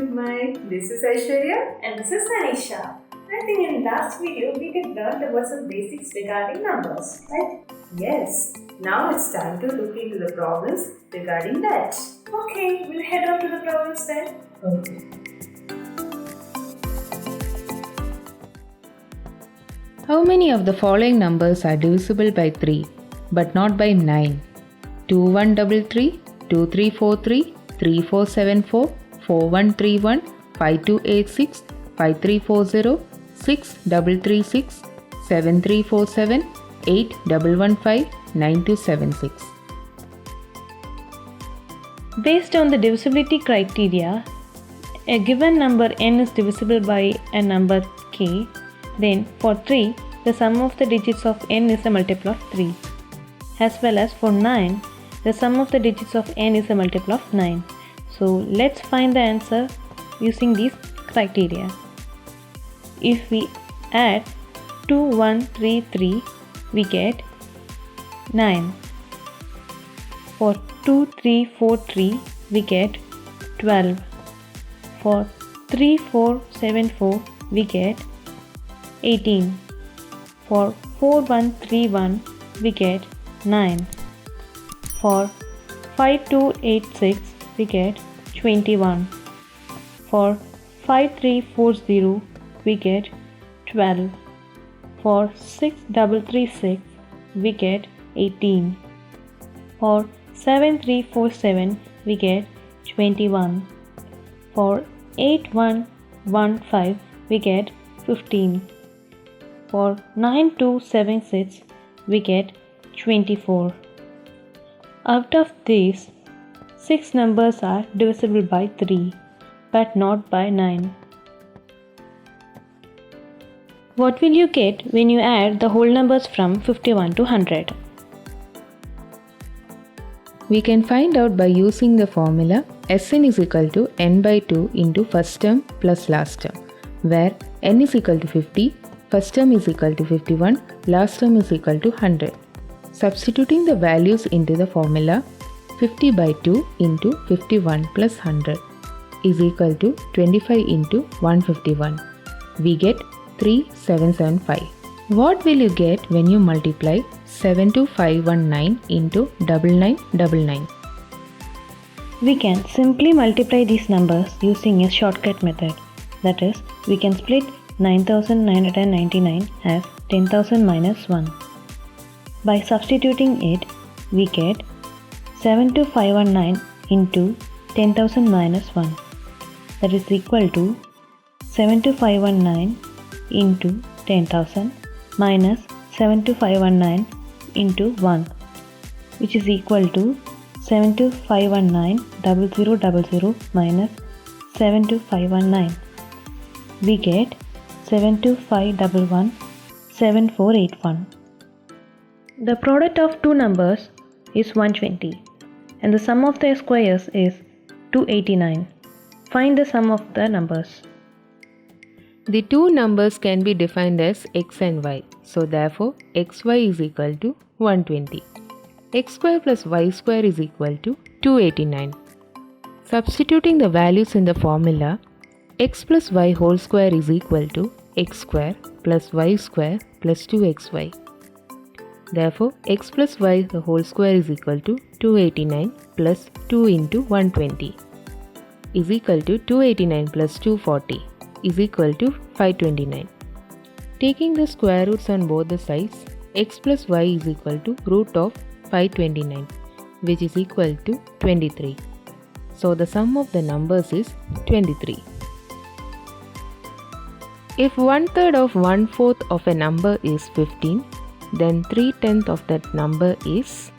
Good morning. This is Aishwarya. And this is Anisha. I think in last video we had learned about some basics regarding numbers, right? Yes. Now it's time to look into the problems regarding that. Okay, we'll head on to the problems then. Okay. How many of the following numbers are divisible by 3 but not by 9? 2133, 2343, 3474, 4131, 5286, 5340, 6336, 7347, 8115, 9276. Based on the divisibility criteria, a given number n is divisible by a number k, then for 3, the sum of the digits of n is a multiple of 3. As well as for 9, the sum of the digits of n is a multiple of 9. So let's find the answer using these criteria. If we add 2133, we get 9. For 2343, we get 12. For 3474, we get 18. For 4131, we get 9. For 5286, we get 21. For 5340, we get 12. For 6336, we get 18. For 7347, we get 21. For 8115, we get 15. For 9276, we get 24. Out of these, 6 numbers are divisible by 3, but not by 9. What will you get when you add the whole numbers from 51 to 100? We can find out by using the formula Sn is equal to n by 2 into first term plus last term, where n is equal to 50, first term is equal to 51, last term is equal to 100. Substituting the values into the formula, 50 by 2 into 51 plus 100 is equal to 25 into 151. We get 3775. What will you get when you multiply 72519 into 9999? We can simply multiply these numbers using a shortcut method. That is, we can split 9999 as 10,000 minus 1. By substituting it, we get 72519 into 10,000 minus 1. That is equal to 72519 into 10,000 minus 72519 into 1, which is equal to 72519 minus 72519. We get 72511 7481. The product of two numbers is 120 and the sum of their squares is 289. Find the sum of the numbers. The two numbers can be defined as x and y. So therefore, xy is equal to 120. X square plus y square is equal to 289. Substituting the values in the formula, x plus y whole square is equal to x square plus y square plus 2xy. Therefore, x plus y the whole square is equal to 289 plus 2 into 120 is equal to 289 plus 240 is equal to 529. Taking the square roots on both the sides, x plus y is equal to root of 529, which is equal to 23. So the sum of the numbers is 23. If 1/3 of 1/4 of a number is 15, then 3/10 of that number is.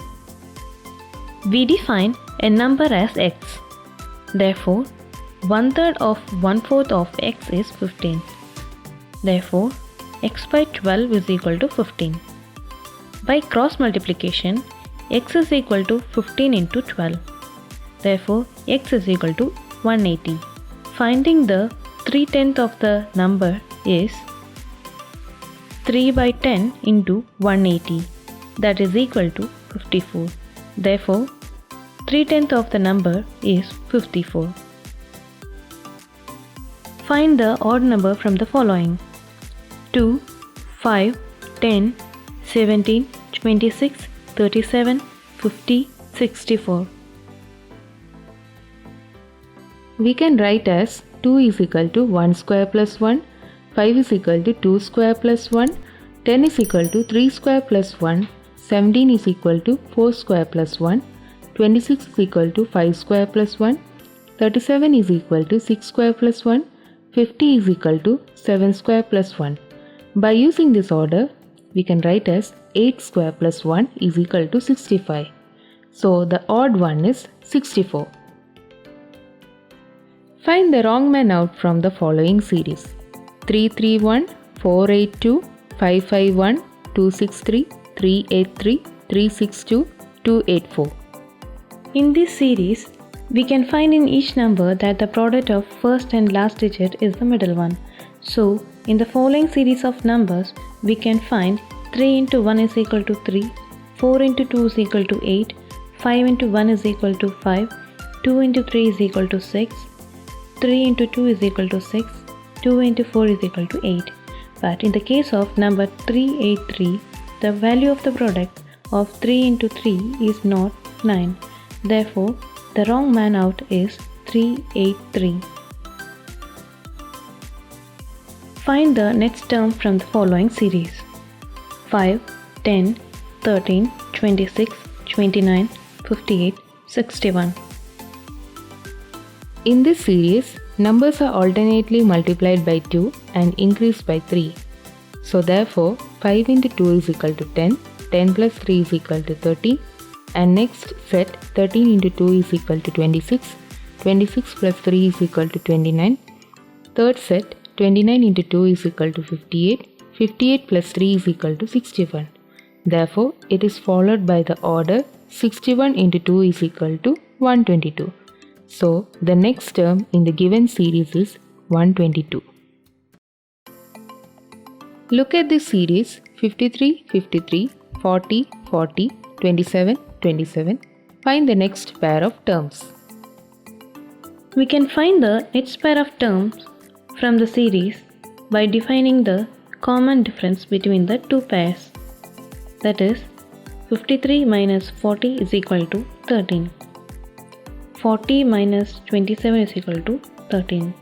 We define a number as x. Therefore, 1/3 of 1/4 of x is 15. Therefore, x by 12 is equal to 15. By cross multiplication, x is equal to 15 into 12. Therefore, x is equal to 180. Finding the 3/10 of the number is 3 by 10 into 180, that is equal to 54. Therefore, 3/10 of the number is 54. Find the odd number from the following: 2, 5, 10, 17, 26, 37, 50, 64. We can write as 2 is equal to 1 square plus 1, 5 is equal to 2 square plus 1, 10 is equal to 3 square plus 1, 17 is equal to 4 square plus 1, 26 is equal to 5 square plus 1, 37 is equal to 6 square plus 1, 50 is equal to 7 square plus 1. By using this order, we can write as 8 square plus 1 is equal to 65. So the odd one is 64. Find the wrong man out from the following series: 331, 482, 551, 263, 383, 362, 284. In this series, we can find in each number that the product of first and last digit is the middle one. So, in the following series of numbers, we can find 3 into 1 is equal to 3, 4 into 2 is equal to 8, 5 into 1 is equal to 5, 2 into 3 is equal to 6, 3 into 2 is equal to 6, 2 into 4 is equal to 8. But in the case of number 383, the value of the product of 3 into 3 is not 9. Therefore, the wrong man out is 383. Find the next term from the following series: 5, 10, 13, 26, 29, 58, 61. In this series, numbers are alternately multiplied by 2 and increased by 3. So therefore, 5 into 2 is equal to 10, 10 plus 3 is equal to 13, and next set 13 into 2 is equal to 26, 26 plus 3 is equal to 29, third set 29 into 2 is equal to 58, 58 plus 3 is equal to 61. Therefore, it is followed by the order 61 into 2 is equal to 122. So, the next term in the given series is 122. Look at this series: 53, 53, 40, 40, 27, 27. Find the next pair of terms. We can find the next pair of terms from the series by defining the common difference between the two pairs. That is, 53 minus 40 is equal to 13. 40 minus 27 is equal to 13.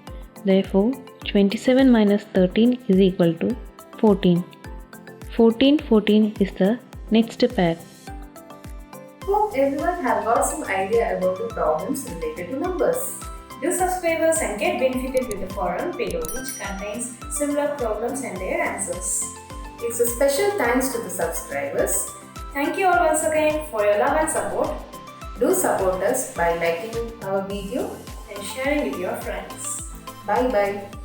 Therefore, 27 minus 13 is equal to 14. 14, 14 is the next pair. Hope everyone have got some idea about the problems related to numbers. Do subscribe us and get benefited with the forum below, which contains similar problems and their answers. It's a special thanks to the subscribers. Thank you all once again for your love and support Do support us by liking our video. and sharing with your friends. Bye bye.